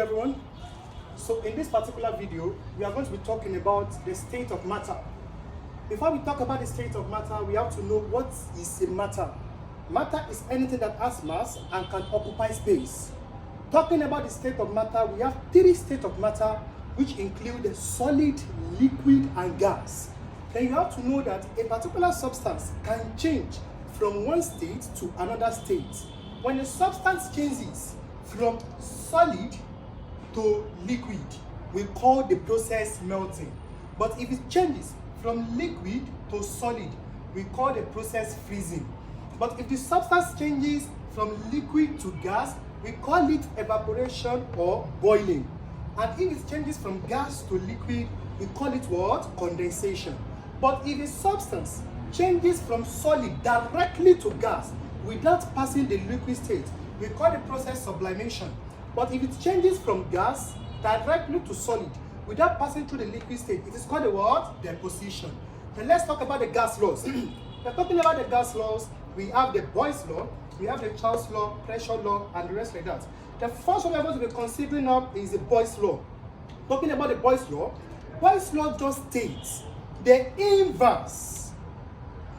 everyone. So in this particular video, we are going to be talking about the state of matter. Before we talk about the state of matter, we have to know what is a matter. Matter is anything that has mass and can occupy space. Talking about the state of matter, we have three states of matter, which include solid, liquid, and gas. Then you have to know that a particular substance can change from one state to another state. When a substance changes from solid to liquid, we call the process melting. But if it changes from liquid to solid, we call the process freezing. But if the substance changes from liquid to gas, we call it evaporation or boiling. And if it changes from gas to liquid, we call it what? Condensation. But if a substance changes from solid directly to gas without passing the liquid state, we call the process sublimation. But if it changes from gas directly to solid without passing through the liquid state, it is called the what? Deposition. Then let's talk about the gas laws. We're talking about the gas laws. We have the Boyle's law, we have the Charles law, pressure law, and the rest like that. The first one we're going to be considering now is the Boyle's law. Talking about the Boyle's law just states the inverse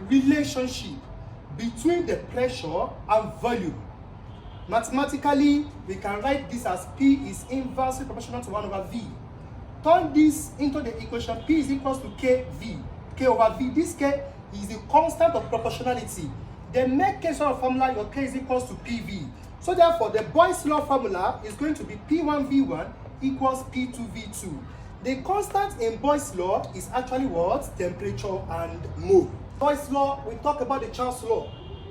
relationship between the pressure and volume. Mathematically, we can write this as P is inversely proportional to 1 over V. Turn this into the equation P is equals to KV. K over V. This K is the constant of proportionality. Then make case of formula, your K is equals to PV. So therefore, the Boyle's law formula is going to be P1V1 equals P2V2. The constant in Boyle's law is actually what? Temperature and mole. Boyle's law, we talk about the Charles law.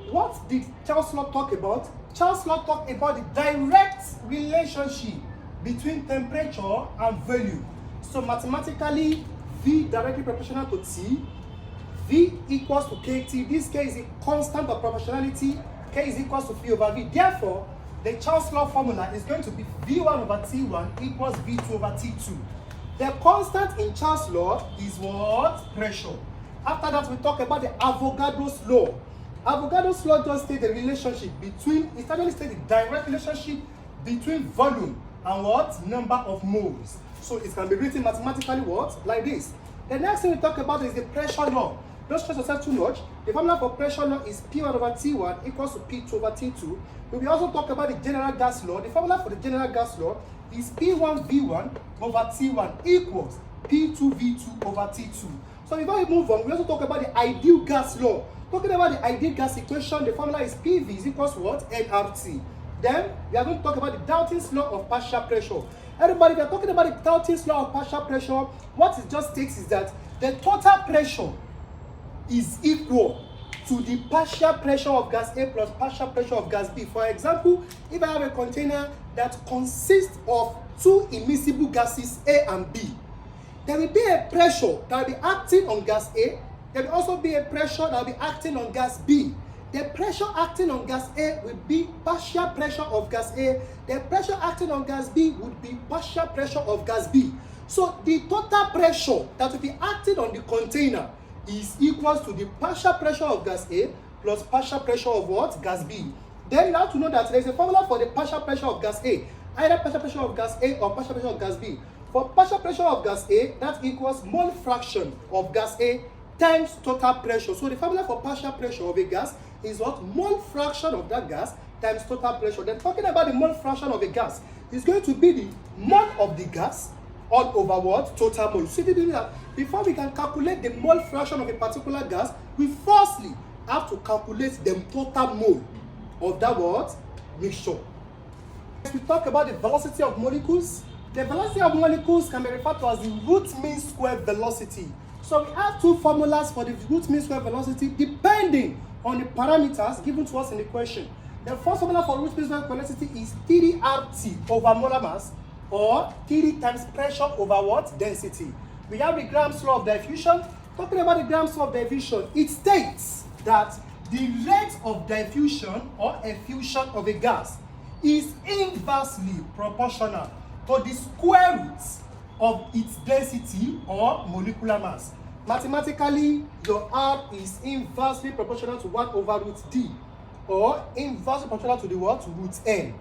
What did Charles law talk about? Charles law talked about the direct relationship between temperature and volume. So mathematically, V directly proportional to T, V equals to KT. This K is a constant of proportionality. K is equals to P over V. Therefore, the Charles law formula is going to be V1 over T1 equals V2 over T2. The constant in Charles law is what? Pressure. After that, we talk about the Avogadro's law. Avogadro's law just states the relationship between, it actually states the direct relationship between volume and what? Number of moles. So it can be written mathematically what? Like this. The next thing we talk about is the pressure law. Don't stress yourself too much. The formula for pressure law is P1 over T1 equals to P2 over T2. We will also talk about the general gas law. The formula for the general gas law is P1V1 over T1 equals P2V2 over T2. So before we move on, we also talk about the ideal gas law. Talking about the ideal gas equation, the formula is PV is equals to what? nRT. Then we are going to talk about the Dalton's law of partial pressure. Everybody, we are talking about the Dalton's law of partial pressure. What it just takes is that the total pressure is equal to the partial pressure of gas A plus partial pressure of gas B. For example, if I have a container that consists of two immiscible gases A and B, there will be a pressure that will be acting on gas A. There will also be a pressure that will be acting on gas B. The pressure acting on gas A will be partial pressure of gas A. The pressure acting on gas B would be partial pressure of gas B. So the total pressure that will be acting on the container is equals to the partial pressure of gas A plus partial pressure of what? Gas B. Then you have to know that there is a formula for the partial pressure of gas A. Either partial pressure of gas A or partial pressure of gas B. For partial pressure of gas A, that equals mole fraction of gas A times total pressure. So the formula for partial pressure of a gas is what? Mole fraction of that gas times total pressure. Then talking about the mole fraction of a gas, is going to be the mole of the gas all over what? Total mole. So before we can calculate the mole fraction of a particular gas, we firstly have to calculate the total mole of that what? Mixture. We talk about the velocity of molecules. The velocity of molecules can be referred to as the root mean square velocity. So we have two formulas for the root mean square velocity depending on the parameters given to us in the question. The first formula for root mean square velocity is 3RT over molar mass, or 3 times pressure over what? Density. We have the Graham's law of diffusion. Talking about the Graham's law of diffusion, it states that the rate of diffusion or effusion of a gas is inversely proportional to the square root of its density or molecular mass. Mathematically, your R is inversely proportional to 1 over root D, or inversely proportional to the what? Root N.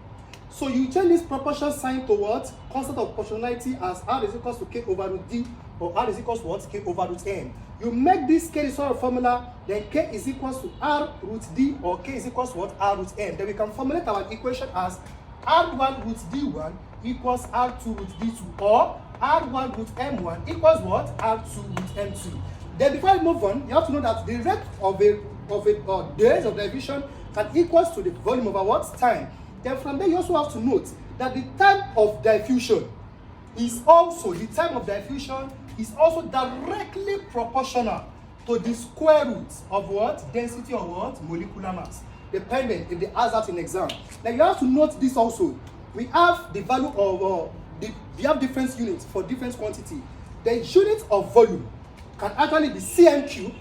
So you change this proportion sign to what? Constant of proportionality as R is equals to K over root D, or R is equals to what? K over root N. You make this K the sort of formula, then K is equals to R root D, or K is equals to what? R root N. Then we can formulate our equation as R1 root D1 equals R2 root D2, or R1 root M1 equals what? R2 root M2. Then before I move on, you have to know that the rate of a days of division can equals to the volume over what? Time. Then from there you also have to note that the time of diffusion is also directly proportional to the square root of what? Density or what? Molecular mass. Dependent if they ask that in exam. Now you have to note this also. We have the value of we have different units for different quantity. The unit of volume can actually be cm cube,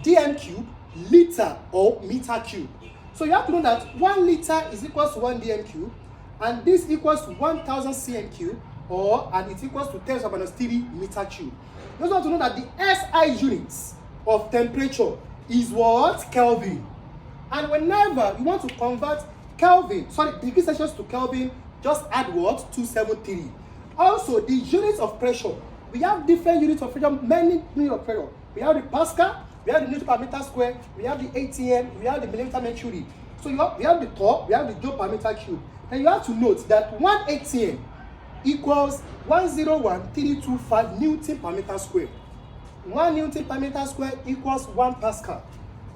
dm cube, liter, or meter cube. So you have to know that 1 liter is equals to 1 dm cube, and this equals to 1000 cm cube, and it equals to 10 to the minus 3 meter cube. You also have to know that the SI units of temperature is what? Kelvin. And whenever you want to convert degrees Celsius to Kelvin, just add what? 273. Also, the units of pressure. We have different units of pressure, many units of pressure. We have the Pascal, we have the Newton per meter square, we have the ATM, we have the millimeter mercury. So we have the torr, we have the joule per meter cube. And you have to note that 1 ATM equals 101,325 Newton per meter square. 1 Newton per meter square equals 1 Pascal.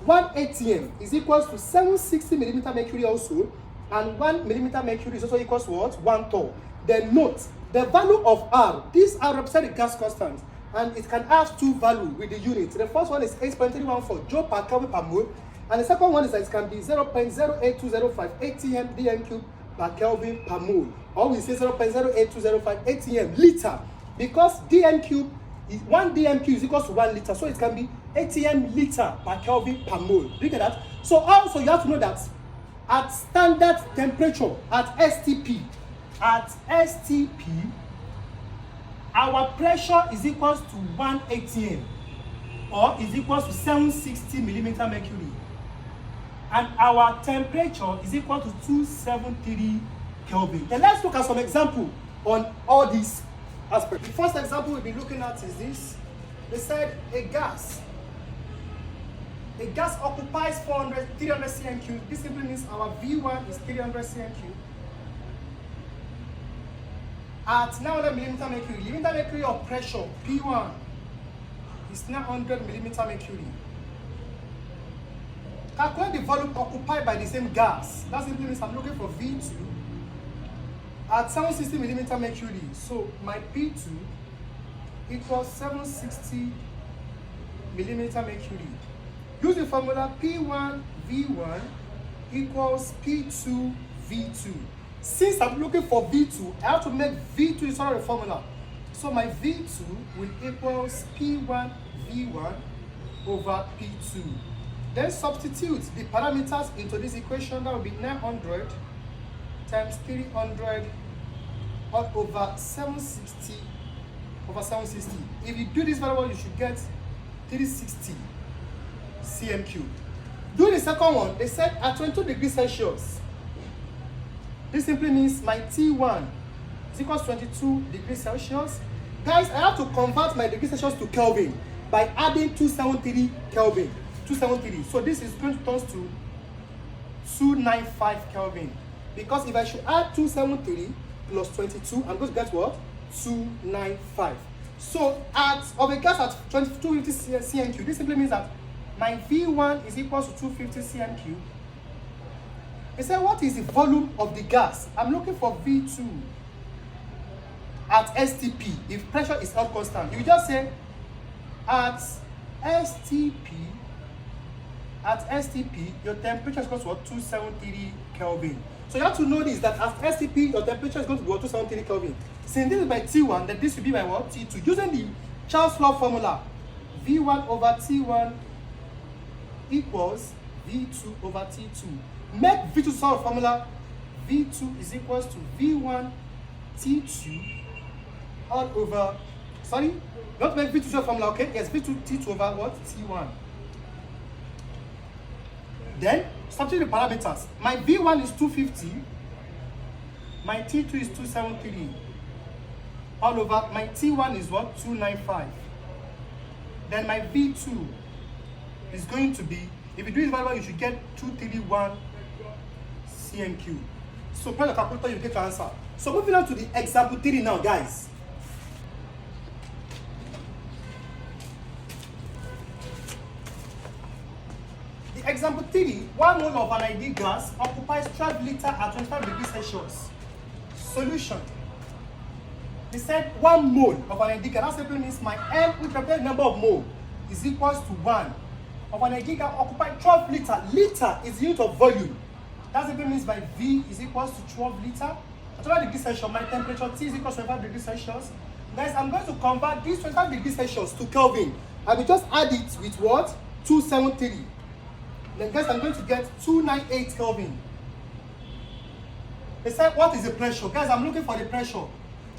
1 ATM is equals to 760 millimeter mercury also, and 1 millimeter mercury is also equals to what? 1 torr. Then note the value of R. These are represent the gas constant, and it can have two values with the unit. The first one is 8.314 joule per Kelvin per mole, and the second one is that it can be 0.08205 ATM dm cube per Kelvin per mole, or we say 0.08205 ATM liter, because dm cube is 1 dm cube is equals to 1 liter, so it can be ATM liter per Kelvin per mole. Do you get that? So also you have to know that at standard temperature, at STP, our pressure is equals to 1 atm, or is equals to 760 millimeter mercury, and our temperature is equal to 273 Kelvin. Then let's look at some example on all these aspects. The first example we'll be looking at is this. They said a gas occupies 300 cm cube. This simply means our V1 is 300 cm cube at 900 millimeter mercury. Millimeter mercury of pressure P1 is 900 millimeter mercury. Calculate the volume occupied by the same gas. That simply means I'm looking for V2 at 760 millimeter mercury. So my P2 equals 760 millimeter mercury. Use the formula P1 V1 equals P2 V2. Since I'm looking for V2, I have to make V2 the sort of formula. So my V2 will equals P1 V1 over P2. Then substitute the parameters into this equation. That will be 900 times 300 all over 760 over 760. If you do this very well, you should get 360 cm cube. Do the second one. They said at 22 degrees Celsius. This simply means my T1 is equals to 22 degrees Celsius. Guys, I have to convert my degrees Celsius to Kelvin by adding 273 Kelvin. 273. So this is going to turn to 295 Kelvin. Because if I should add 273 plus 22, I'm going to get what? 295. So of a gas at 250 cm cube, this simply means that my V1 is equals to 250 cm cube. They say, what is the volume of the gas? I'm looking for V2 at STP. If pressure is not constant, you just say at STP, your temperature is going to be 273 Kelvin. So you have to know this, that at STP, your temperature is going to be 273 Kelvin. Since this is by T1, then this will be by what? T2. Using the Charles law formula, V1 over T1 equals V2 over T2. Make V2 sort of formula. V2 is equals to V1 T2 all over, don't make V2 sort of formula, okay? Yes, V2 T2 over what? T1. Then, substitute the parameters. My V1 is 250 My T2 is 273. All over, my T1 is what? 295. Then my V2 is going to be, if you do it very well, you should get 231 CNQ. So press the calculator, you get your answer. So moving on to the example 3 now, guys. The example 3, 1 mole of an ideal gas occupies 12 liters at 25 degrees Celsius. Solution. They said 1 mole of an ideal gas. That simply means my M, which represents the number of mole, is equals to 1 of an ideal gas occupies 12 liters. Liter is the unit of volume. That simply means my V is equals to 12 liters. At 25 degrees Celsius, my temperature T is equals to 25 degrees Celsius. Guys, I'm going to convert this 25 degrees Celsius to Kelvin. I will just add it with what? 273. Then guys, I'm going to get 298 Kelvin. They said, what is the pressure? Guys, I'm looking for the pressure.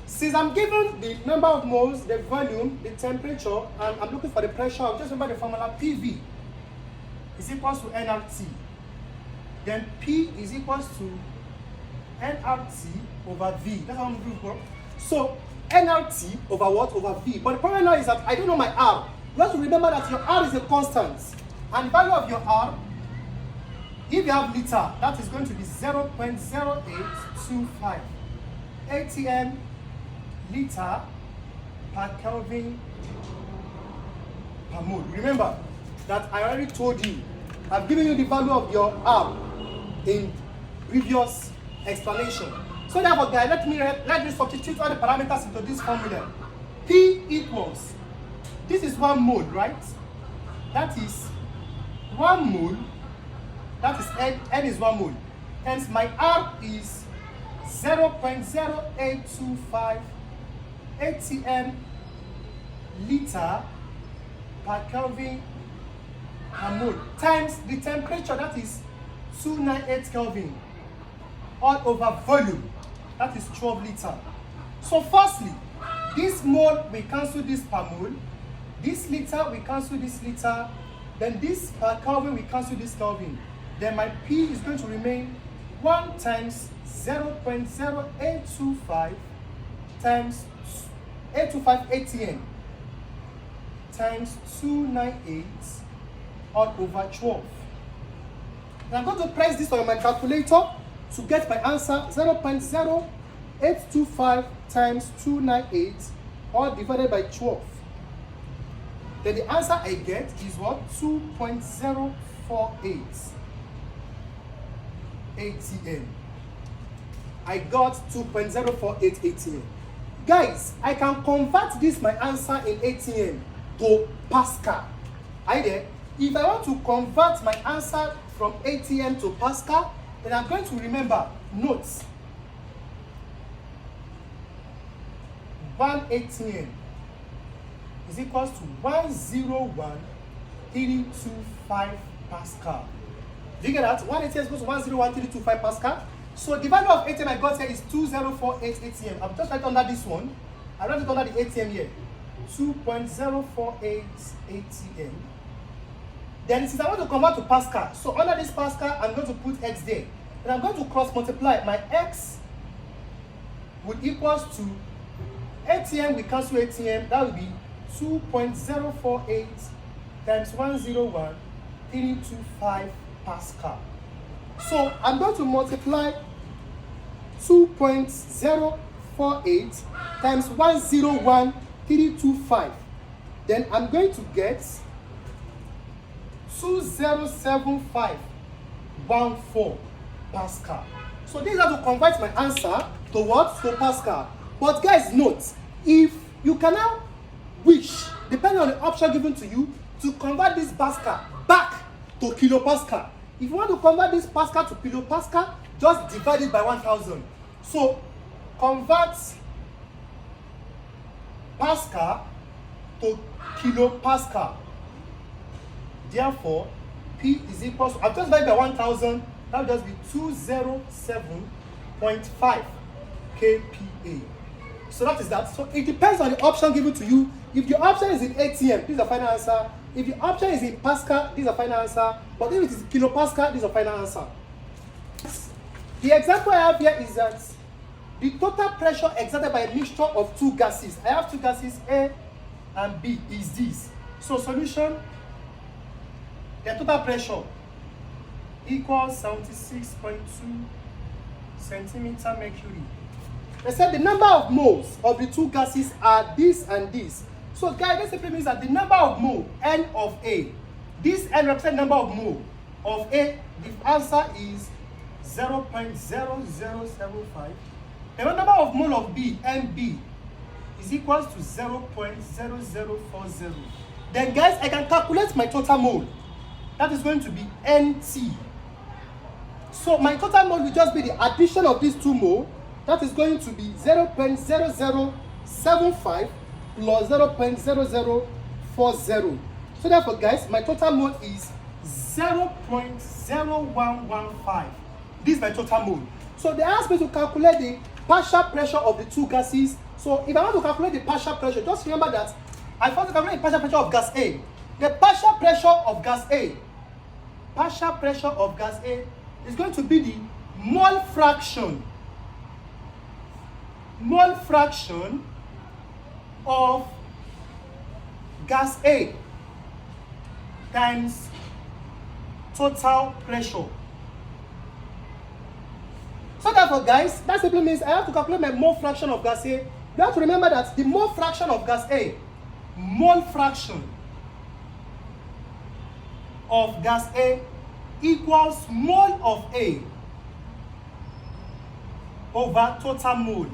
Since I'm given the number of moles, the volume, the temperature, and I'm looking for the pressure, I'll just remember the formula PV is equals to nRT. Then P is equals to nRT over V. That's how I'm looking for. So nRT over what? Over V. But the problem now is that I don't know my R. You have to remember that your R is a constant. And the value of your R, if you have liter, that is going to be 0.0825 atm liter per Kelvin per mole. Remember that I already told you, I've given you the value of your R in previous explanation. So therefore, guys, let me substitute all the parameters into this formula. P equals, this is 1 mole, right? That is 1 mole, that is N is 1 mole. Hence my R is 0.0825 atm liter per Kelvin per mole times the temperature, that is 298 Kelvin, all over volume, that is 12 liters. So firstly, this mole we cancel this per mole, this liter we cancel this liter, then this per Kelvin we cancel this Kelvin. Then my P is going to remain 1 times 0.0825 times 825 atm times 298 all over 12. And I'm going to press this on my calculator to get my answer. 0.0825 times 298 all divided by 12. Then the answer I get is what? 2.048 atm. I got 2.048 atm. Guys, I can convert this my answer in atm to Pascal. Are you there? If I want to convert my answer from atm to Pascal, then I'm going to remember notes. 1 atm is equals to 101,325 Pascal. Do you get that? 1 atm is equals to 101,325 Pascal. So the value of atm I got here is 2048 atm. I'm just right under this one. I write it under the atm here. 2.048 atm. Then since I want to convert to Pascal, so under this Pascal, I'm going to put x there. And I'm going to cross multiply. My x would equals to atm, we cancel atm, that would be 2.048 times 101,325 Pascal. So I'm going to multiply 2.048 times 101,325. Then I'm going to get 207514 Pascal. So this is how to convert my answer to what? To Pascal. But guys, note, if you can now wish, depending on the option given to you, to convert this Pascal back to kilopascal. If you want to convert this Pascal to kilopascal, just divide it by 1000. So convert Pascal to kilopascal. Therefore, P is equal to, I've just divided by 1000, that will just be 207.5 kPa. So that is that. So it depends on the option given to you. If your option is in atm, this is the final answer. If your option is in Pascal, this is the final answer. But if it is kilopascal, this is the final answer. The example I have here is that the total pressure exerted by a mixture of two gases, I have two gases, A and B, is this. So solution, the total pressure equals 76.2 centimeter mercury. They said the number of moles of the two gases are this and this. So guys, this simply means that the number of mole, N of A, this N represents number of mole of A, the answer is 0.0075. The number of mole of B, NB, is equals to 0.0040. Then guys, I can calculate my total mole. That is going to be NT. So my total mole will just be the addition of these two mole. That is going to be 0.0075 plus 0.0040. So therefore guys, my total mole is 0.0115. This is my total mole. So they asked me to calculate the partial pressure of the two gases. So if I want to calculate the partial pressure, just remember that I first calculate the partial pressure of gas A. The partial pressure of gas A, is going to be the mole fraction of gas A times total pressure. So therefore guys, that simply means I have to calculate my mole fraction of gas A. You have to remember that the mole fraction of gas A, equals mole of A over total mole.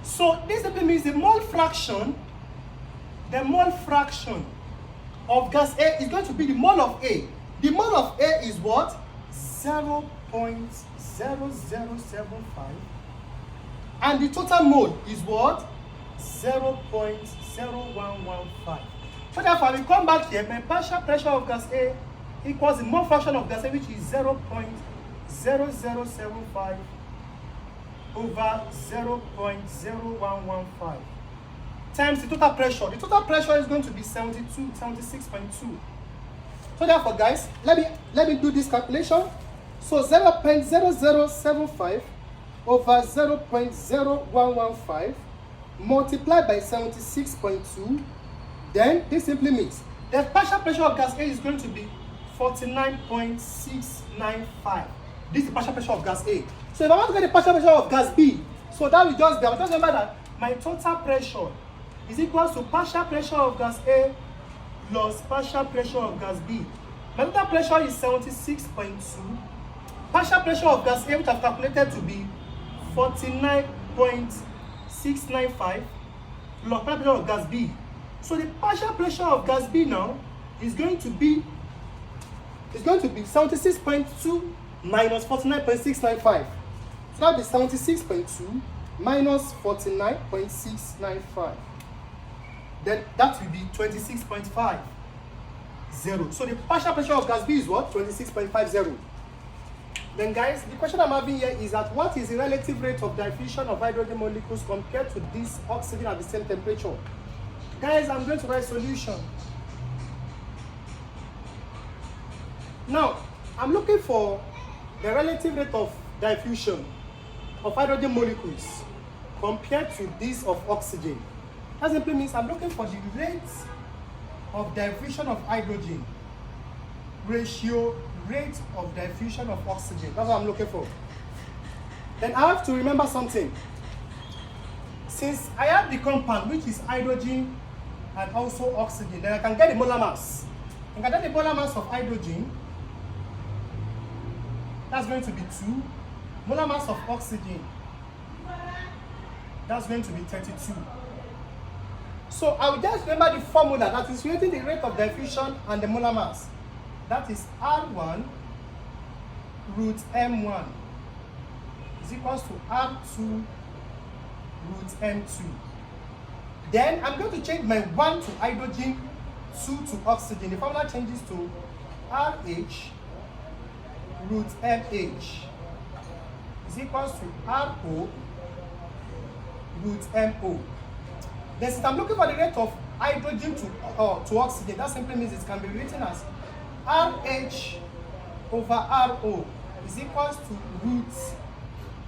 So this simply means the mole fraction of gas A is going to be the mole of A. The mole of A is what? 0.0075. And the total mole is what? 0.0115. So therefore, I will come back here. My partial pressure of gas A equals the mole fraction of gas A, which is 0.0075 over 0.0115 times the total pressure. The total pressure is going to be 76.2. So therefore, guys, let me do this calculation. So 0.0075 over 0.0115 multiplied by 76.2. Then this simply means the partial pressure of gas A is going to be 49.695. This is the partial pressure of gas A. So if I want to get the partial pressure of gas B, so that will just be, I will just remember that my total pressure is equal to partial pressure of gas A plus partial pressure of gas B. My total pressure is 76.2. Partial pressure of gas A, which I've calculated to be 49.695, plus partial pressure of gas B. So the partial pressure of gas B now is going to be 76.2 minus 49.695. So that will be 76.2 minus 49.695. Then that will be 26.50. So the partial pressure of gas B is what? 26.50. Then guys, the question I'm having here is that what is the relative rate of diffusion of hydrogen molecules compared to this oxygen at the same temperature? Guys, I'm going to write solution. Now, I'm looking for the relative rate of diffusion of hydrogen molecules compared to this of oxygen. That simply means I'm looking for the rate of diffusion of hydrogen ratio rate of diffusion of oxygen. That's what I'm looking for. Then I have to remember something. Since I have the compound which is hydrogen and also oxygen, then I can get the molar mass. I can get the molar mass of hydrogen. That's going to be 2. Molar mass of oxygen. That's going to be 32. So I will just remember the formula that is relating the rate of diffusion and the molar mass. That is R1 root M1 is equals to R2 root M2. Then I'm going to change my 1 to hydrogen, 2 to oxygen. The formula changes to RH root MH is equals to RO root MO. Then since I'm looking for the rate of hydrogen to oxygen, that simply means it can be written as RH over RO is equals to root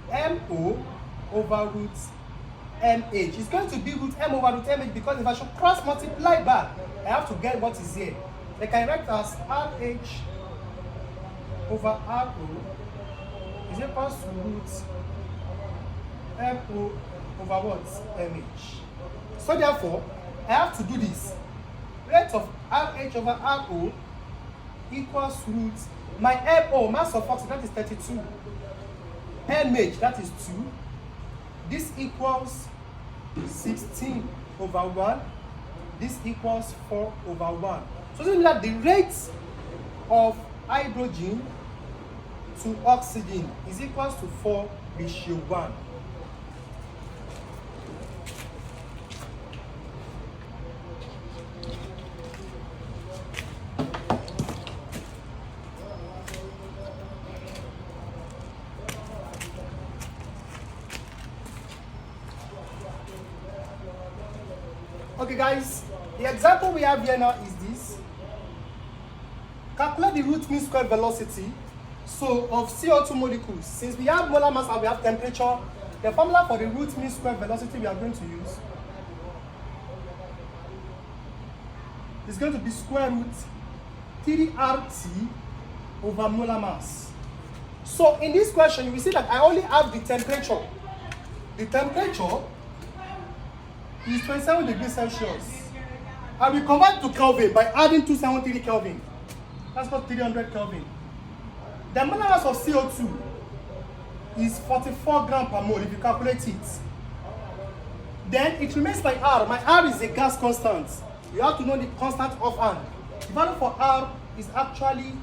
MO over root MH. It's going to be root M over root MH because if I should cross multiply back, I have to get what is here. I can write as RH over RO is equals to root MO over what? MH. So therefore, I have to do this. Rate of RH over RO equals root my MO, mass of oxygen, that is 32. MH, that is 2. This equals 16 over 1. This equals 4 over 1. So this means that the rate of hydrogen to oxygen is equals to 4:1. Okay guys, the example we have here now is this. Calculate the root mean square velocity of CO2 molecules. Since we have molar mass and we have temperature, the formula for the root mean square velocity we are going to use is going to be square root 3RT over molar mass. So in this question, you will see that I only have the temperature. The temperature is 27 degrees Celsius. I will convert to Kelvin by adding 273 Kelvin. That's called 300 Kelvin. The molar mass of CO2 is 44 grams per mole if you calculate it. Then it remains my R. My R is a gas constant. You have to know the constant offhand. The value for R is actually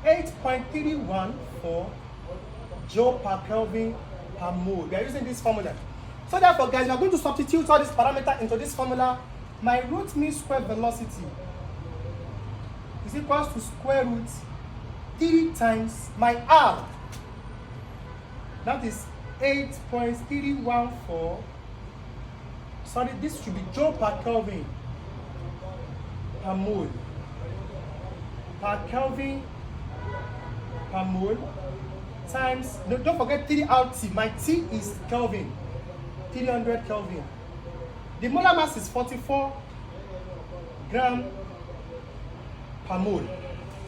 8.314 joule per Kelvin per mole. We are using this formula. So therefore, guys, we are going to substitute all these parameters into this formula. My root mean square velocity is equals to square root 3 times my R. That is 8.314. Sorry, this should be joule per Kelvin per mole. Per Kelvin per mole times, no, don't forget 3RT. My T is Kelvin. 300 Kelvin. The molar mass is 44 grams per mole.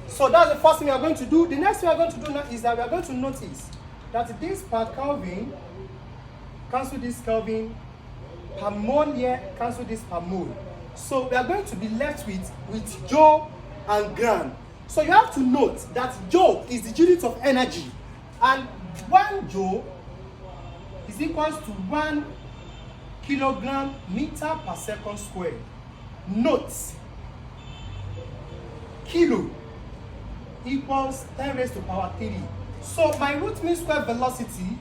So that's the first thing we are going to do. The next thing we are going to do now is that we are going to notice that this per Kelvin cancel this Kelvin, per mole here cancel this per mole. So we are going to be left with joule and gram. So you have to note that joule is the unit of energy, and 1 joule is equals to 1 kilogram meter per second square. Note, kilo equals 10 raised to power 3. So my root mean square velocity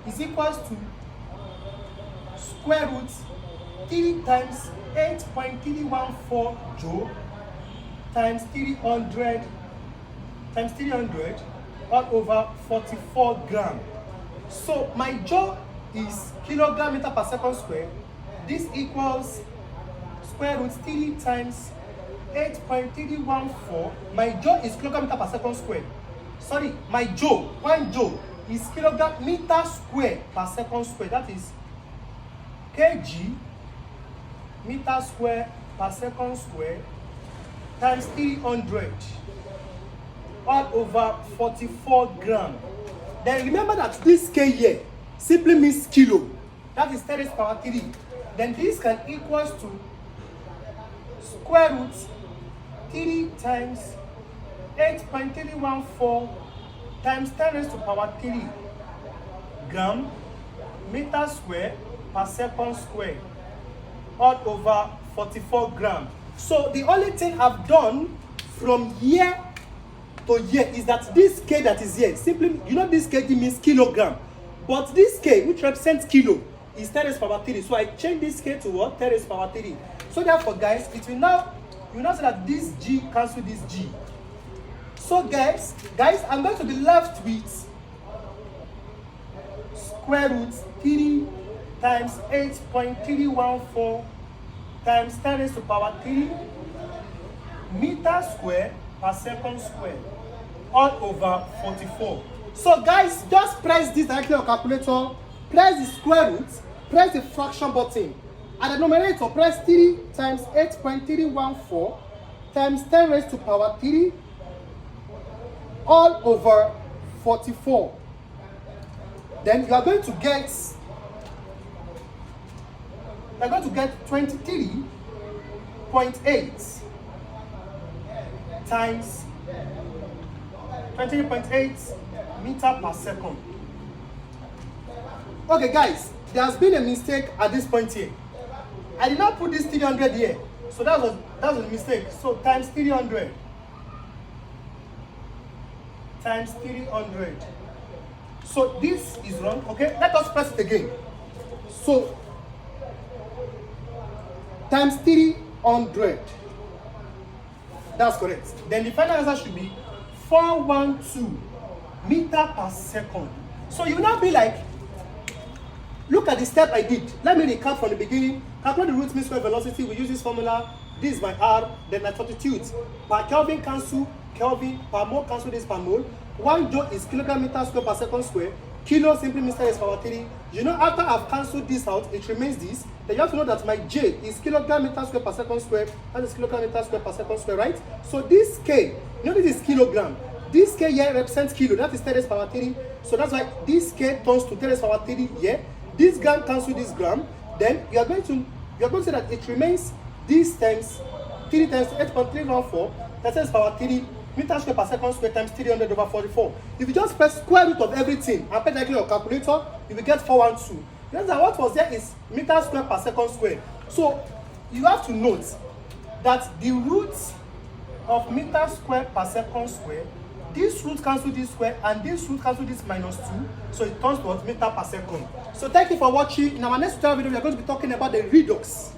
is equals to square root 3 times 8.314 joule times 300 all over 44 grams. So my joule is kilogram meter per second square. This equals square root 3 times 8.314. My joule is kilogram meter per second square. Sorry, my joule, 1 joule is kilogram meter square per second square. That is kg meter square per second square times 300 all over 44 grams. Then remember that this K here simply means kilo. That is 10 raised to power 3. Then this can equals to square root 3 times 8.314 times 10 raised to power 3 gram meter square per second square all over 44 grams. So the only thing I've done from here to here is that this K that is here, simply, you know, this Kg means kilogram, but this K, which represents kilo, is 10 raised to power 3. So I change this K to what? 10 raised to power 3. So therefore, guys, it will now, you now say that this G cancel this G. So guys, I'm going to be left with square root 3 times 8.314 times 10 raised to power 3 meter square per second square all over 44. So guys, just press this directly on calculator, press the square root, press the fraction button. At the numerator, press 3 times 8.314 times 10 raised to power 3 all over 44. Then you are going to get 23.8 times 23.8 meter per second. Okay guys, there has been a mistake at this point here. I did not put this 300 here, so that was a mistake. So times 300 times 300. So this is wrong. Okay, let us press it again. So times 300. That's correct. Then the final answer should be 412 meter per second. So you will not be like, look at the step I did. Let me recap from the beginning. Calculate the root mean square velocity. We use this formula. This is my R, then my substitute. Per Kelvin cancel Kelvin, per mole cancel this per mole. 1 joule is kilogram meter square per second square. Kilo simply means 10 raised to power 3. You know, after I've cancelled this out, it remains this. Then you have to know that my J is kilogram meter square per second square. That is kilogram meter square per second square, right? So this K, you know, this is kilogram. This K here represents kilo. That is 10 raised to power 3. So that's why this K turns to 10 raised to power 3 here. This gram cancel this gram. Then you are going to say that it remains this times 3 times 8.314. That is power 3 meter square per second square times 300 over 44. If you just press square root of everything and put directly your calculator, you will get 412. Remember what was there is meter square per second square. So you have to note that the root of meter square per second square, this root cancel this square and this root cancel this minus 2, so it turns to meter per second. So thank you for watching. In our next tutorial video, we are going to be talking about the redox.